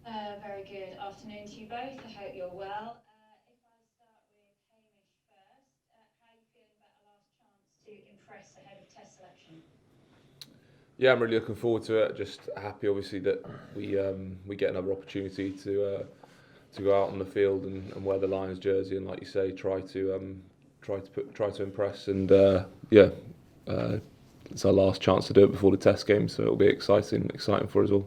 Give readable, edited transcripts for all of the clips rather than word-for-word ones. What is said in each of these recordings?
Very good afternoon to you both. I hope you're well. If I start with Hamish first, how are you feeling about a last chance to impress ahead of Test selection? Yeah, I'm really looking forward to it. Just happy, obviously, that we get another opportunity to go out on the field and wear the Lions jersey, and like you say, try to impress. And uh, it's our last chance to do it before the Test game, so it'll be exciting for us all.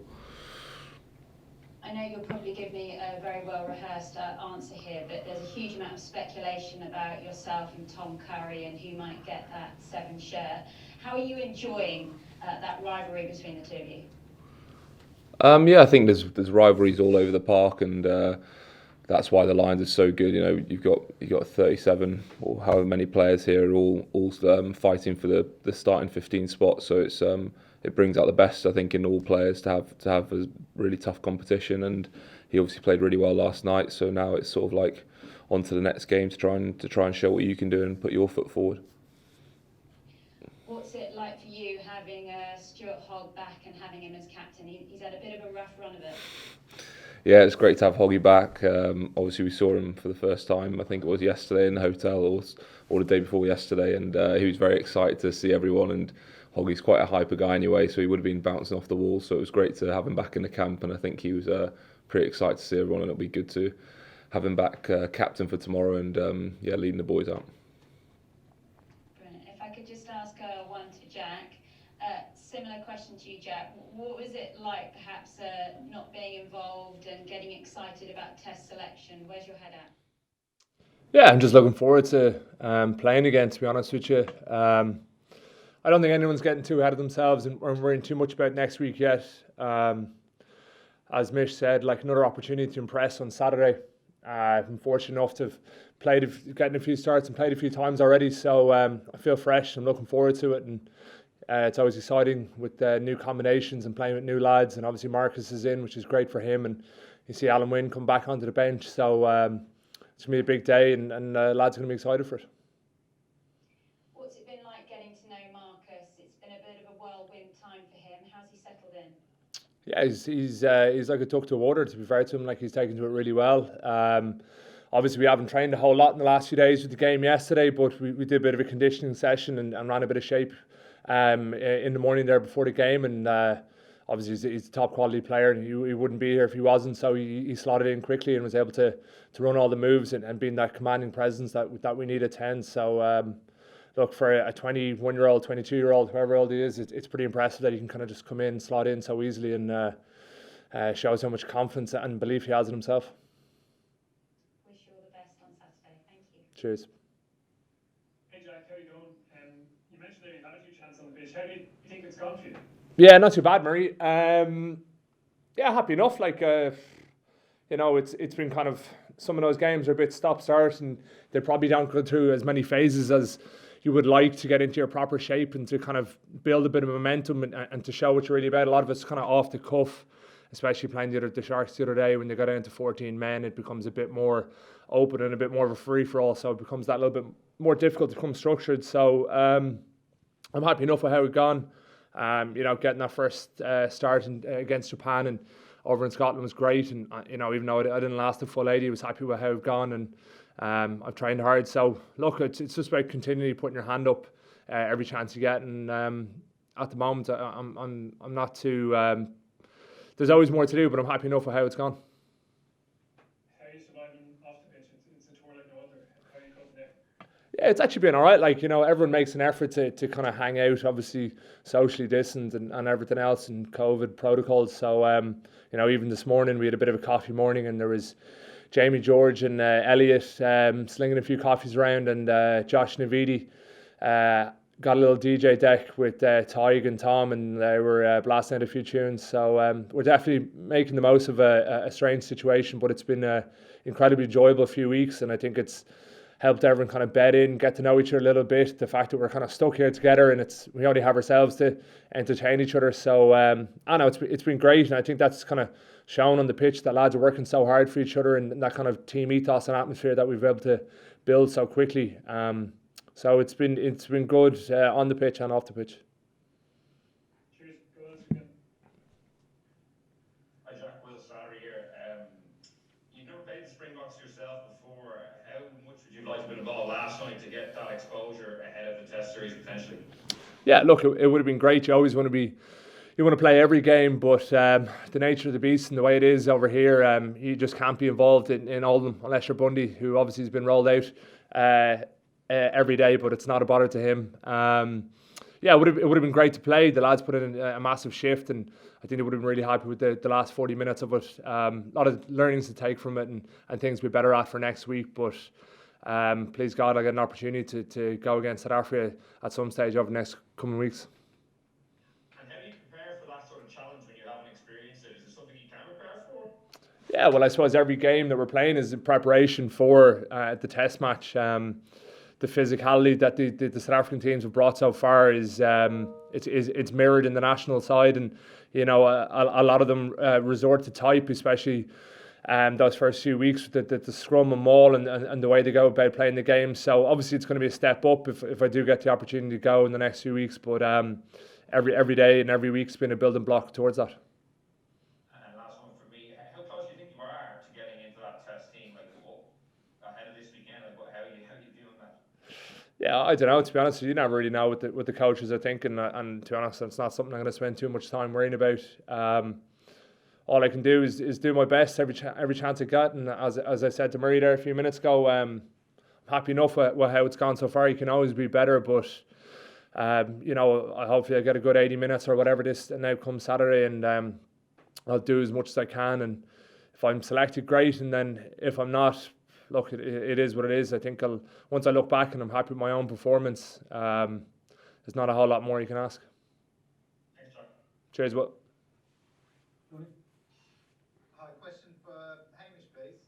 I know you'll probably give me a very well rehearsed answer here, but there's a huge amount of speculation about yourself and Tom Curry and who might get that seven share. How are you enjoying that rivalry between the two of you? Yeah, I think there's rivalries all over the park, and that's why the Lions are so good. You know, you've got 37 or however many players here, all fighting for the starting 15 spot. So it brings out the best, I think, in all players to have a really tough competition. And he obviously played really well last night. So now it's sort of like on to the next game to try and show what you can do and put your foot forward. What's it like for you having Stuart Hogg back and having him as captain? He's had a bit of a rough run of it. Yeah, it's great to have Hoggy back. Obviously, we saw him for the first time. I think it was yesterday in the hotel, or the day before yesterday, and he was very excited to see everyone. And Hoggy's quite a hyper guy anyway, so he would have been bouncing off the wall. So it was great to have him back in the camp, and I think he was pretty excited to see everyone, and it'll be good to have him back captain for tomorrow, and leading the boys out. Brilliant. If I could just ask one to Jack. Similar question to you, Jack. What was it like, perhaps, not being involved and getting excited about Test selection? Where's your head at? Yeah, I'm just looking forward to playing again, to be honest with you. I don't think anyone's getting too ahead of themselves and worrying too much about next week yet. As Mish said, like another opportunity to impress on Saturday. I'm fortunate enough to have getting a few starts and played a few times already, so I feel fresh. I'm looking forward to it, and it's always exciting with new combinations and playing with new lads. And obviously Marcus is in, which is great for him. And you see Alan Wynne come back onto the bench, so it's gonna be a big day, and lads are gonna be excited for it. What's it been like getting to know Marcus? It's been a bit of a whirlwind time for him. How's he settled in? Yeah, he's like a duck to water. To be fair to him, like he's taken to it really well. Obviously, we haven't trained a whole lot in the last few days with the game yesterday, but we did a bit of a conditioning session and ran a bit of shape in the morning there before the game. And obviously, he's a top quality player, and he wouldn't be here if he wasn't. So he slotted in quickly and was able to run all the moves and being that commanding presence that we need at 10. So look, for a 21-year-old, 22-year-old, whoever old he is, it's pretty impressive that he can kind of just come in, slot in so easily, and shows how much confidence and belief he has in himself. Wish you all the best on Saturday. Thank you. Cheers. Hey Jack, how are you going? You mentioned that you had a few chances on the pitch. How do you think it's gone for you? Yeah, not too bad, Murray. Yeah, happy enough. Like, it's been kind of, some of those games are a bit stop-start, and they probably don't go through as many phases as you would like to get into your proper shape and to kind of build a bit of momentum and to show what you're really about. A lot of it's kind of off the cuff, especially playing the Sharks the other day. When they go down to 14 men, it becomes a bit more open and a bit more of a free-for-all, so it becomes that little bit more difficult to become structured. So I'm happy enough with how it's gone. Getting that first start against Japan and over in Scotland was great. And, even though I didn't last the full 80, I was happy with how it's gone. And I've trained hard. So, look, it's just about continually putting your hand up every chance you get. And at the moment, I'm not too... there's always more to do, but I'm happy enough with how it's gone. How are you surviving off the pitch? It's a tour like no other. How are you coping there? Yeah, it's actually been all right. Like, everyone makes an effort to kind of hang out, obviously socially distant and everything else and COVID protocols. So, even this morning we had a bit of a coffee morning, and there was Jamie George and Elliot slinging a few coffees around, and Josh Navidi got a little DJ deck with Tig and Tom, and they were blasting out a few tunes. So we're definitely making the most of a strange situation, but it's been an incredibly enjoyable few weeks, and I think it's helped everyone kind of bed in, get to know each other a little bit. The fact that we're kind of stuck here together, and we only have ourselves to entertain each other. So I know it's been great, and I think that's kind of shown on the pitch that lads are working so hard for each other, and that kind of team ethos and atmosphere that we've been able to build so quickly. So it's been good on the pitch and off the pitch. Cheers. Go on, again. Hi Jack, Will Slattery here. You've never played the Springboks yourself before. How much would you like to have been involved last night to get that exposure ahead of the Test series potentially? Yeah, look, it would have been great. You want to play every game, but the nature of the beast and the way it is over here, you just can't be involved in all of them unless you're Bundy, who obviously has been rolled out every day, but it's not a bother to him. Yeah, it would have been great to play. The lads put in a massive shift, and I think they would have been really happy with the last 40 minutes of it. A lot of learnings to take from it and things we're better at for next week. But please God, I get an opportunity to go against South Africa at some stage over the next coming weeks. And how do you prepare for that sort of challenge when you haven't experienced it? Is it something you can prepare for? Yeah, well, I suppose every game that we're playing is in preparation for the Test match. The physicality that the South African teams have brought so far is it's mirrored in the national side, and you know a lot of them resort to type, especially those first few weeks, the scrum and maul and the way they go about playing the game. So obviously it's going to be a step up if I do get the opportunity to go in the next few weeks. But every day and every week's been a building block towards that. And last one for me, how close do you think you are to getting into that Test team, like ahead of this weekend? Like, how are you feeling that? Yeah, I don't know. To be honest, you never really know what the coaches are thinking, and to be honest, it's not something I'm going to spend too much time worrying about. All I can do is do my best every chance I get, and as I said to Murray there a few minutes ago, I'm happy enough with how it's gone so far. You can always be better, but you know, hopefully I get a good 80 minutes or whatever this now comes Saturday, and I'll do as much as I can. And if I'm selected, great, and then if I'm not, look, it is what it is. I think once I look back and I'm happy with my own performance, there's not a whole lot more you can ask. Thanks, John. Cheers, Will. Hi, question for Hamish, please.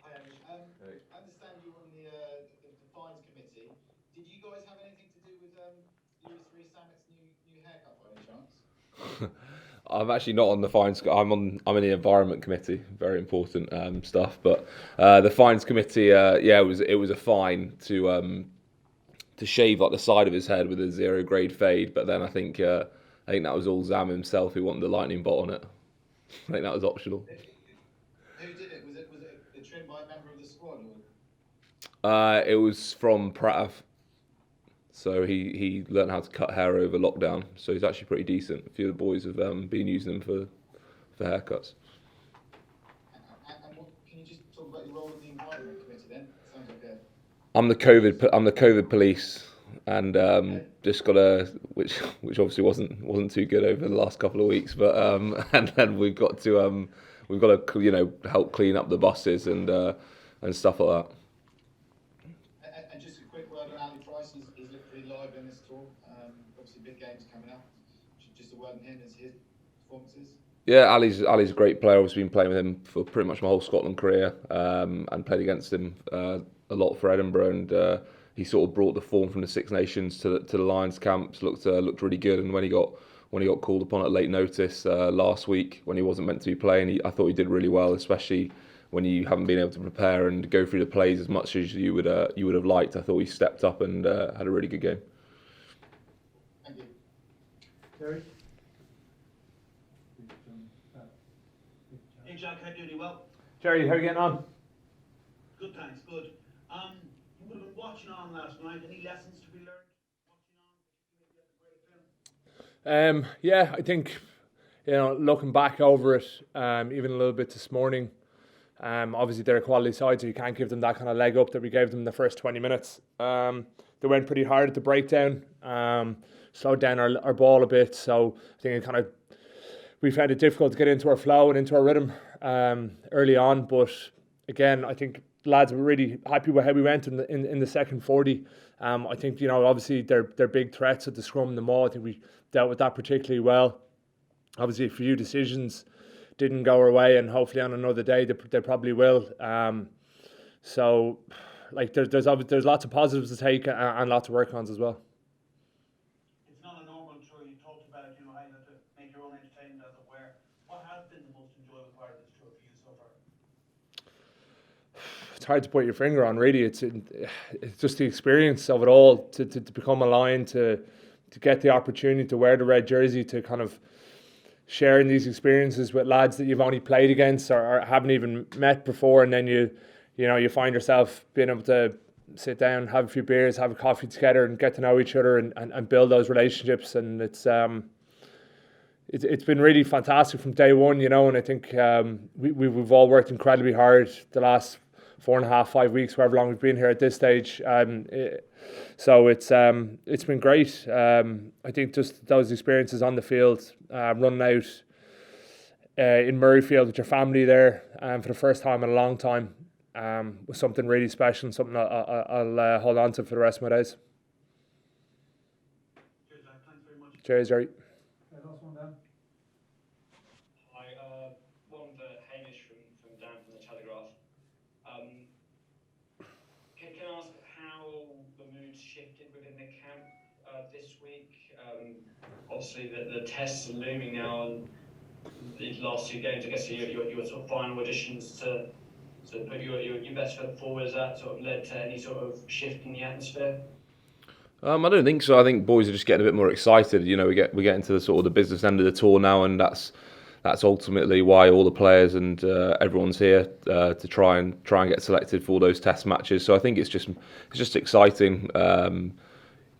Hi, Hamish. I understand you're on the fines committee. Did you guys have anything to do with Lewis Rees-Sammet's new haircut by any chance? I'm actually not on the fines. I'm in the environment committee. Very important stuff. But the fines committee, yeah, it was a fine to shave like the side of his head with a 0 grade fade. But then I think that was all Zam himself who wanted the lightning bolt on it. I think that was optional. Who did it? Was it a trim by a member of the squad? Or? It was from Prav. So he learned how to cut hair over lockdown. So he's actually pretty decent. A few of the boys have been using them for haircuts. And what, can you just talk about your role in the environment committee then? Sounds like I'm the COVID police, and just got which obviously wasn't too good over the last couple of weeks. But and then we've got to help clean up the buses and stuff like that. And just a quick word on Ali Price. He's looked pretty live in this tour. Obviously, big games coming up. Just a word on him as his performances. Yeah, Ali's a great player. I've been playing with him for pretty much my whole Scotland career, and played against him a lot for Edinburgh. And he sort of brought the form from the Six Nations to the Lions camps. Looked really good. And when he got called upon at late notice last week, when he wasn't meant to be playing, I thought he did really well, especially when you haven't been able to prepare and go through the plays as much as you would have liked. I thought he stepped up and had a really good game. Thank you. Terry? Hey Jack, how do you do? Well, Jerry, how are you getting on? good, thanks, good. You would have been watching on last night. Any lessons to be learned watching on? Yeah, I think, looking back over it, even a little bit this morning, obviously they're a quality side, so you can't give them that kind of leg up that we gave them in the first 20 minutes. They went pretty hard at the breakdown, slowed down our ball a bit, so I think we found it difficult to get into our flow and into our rhythm early on. But again, I think the lads were really happy with how we went in the second 40. I think obviously they're big threats at the scrum and the maul. I think we dealt with that particularly well. Obviously, a few decisions didn't go our way, and hopefully on another day they probably will. So, there's lots of positives to take and lots of work ons as well. It's not a normal tour. You talked about how you have to make your own entertainment, as it were. What has been the most enjoyable part of this tour for you so far? It's hard to put your finger on, really. It's just the experience of it all, to become a Lion, to get the opportunity to wear the red jersey, to kind of sharing these experiences with lads that you've only played against or haven't even met before, and then you find yourself being able to sit down, have a few beers, have a coffee together, and get to know each other and build those relationships. And it's been really fantastic from day one, and I think we've all worked incredibly hard the last 4.5, 5 weeks, however long we've been here at this stage. So it's been great. I think just those experiences on the field, running out in Murrayfield with your family there for the first time in a long time, was something really special and something I'll hold on to for the rest of my days. Cheers, Jack. Thanks very much. Cheers, Jerry. Last one, Dan. Hi, one for Hamish from Dan from the Telegraph. Can I ask how the mood shifted within the camp this week? Obviously, the tests are looming now, and these last 2 games, I guess, your sort of final auditions to put your best foot forward. Has that sort of led to any sort of shift in the atmosphere? I don't think so. I think boys are just getting a bit more excited. We get into the sort of the business end of the tour now, and that's ultimately why all the players and everyone's here to try and get selected for all those test matches. So I think it's just exciting.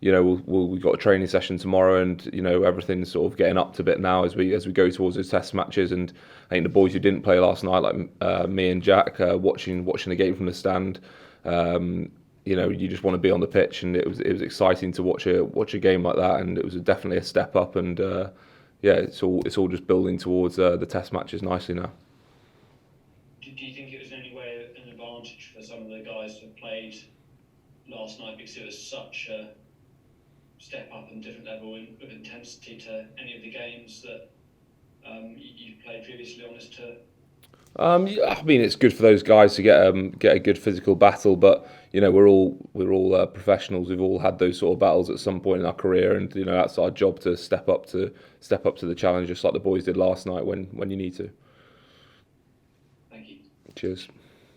We've got a training session tomorrow, and everything's sort of getting up to bit now as we go towards those test matches. And I think the boys who didn't play last night, like me and Jack, watching the game from the stand. You just want to be on the pitch, and it was exciting to watch a game like that, and it was definitely a step up. And it's all just building towards the test matches nicely now. Do you think it was in any way an advantage for some of the guys that played last night because it was such a step up and different level of intensity to any of the games that you've played previously on this tour? I mean, it's good for those guys to get a good physical battle, but we're all professionals. We've all had those sort of battles at some point in our career, and that's our job to step up to the challenge, just like the boys did last night when you need to. Thank you. Cheers.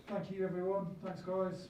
Thank you, everyone. Thanks, guys.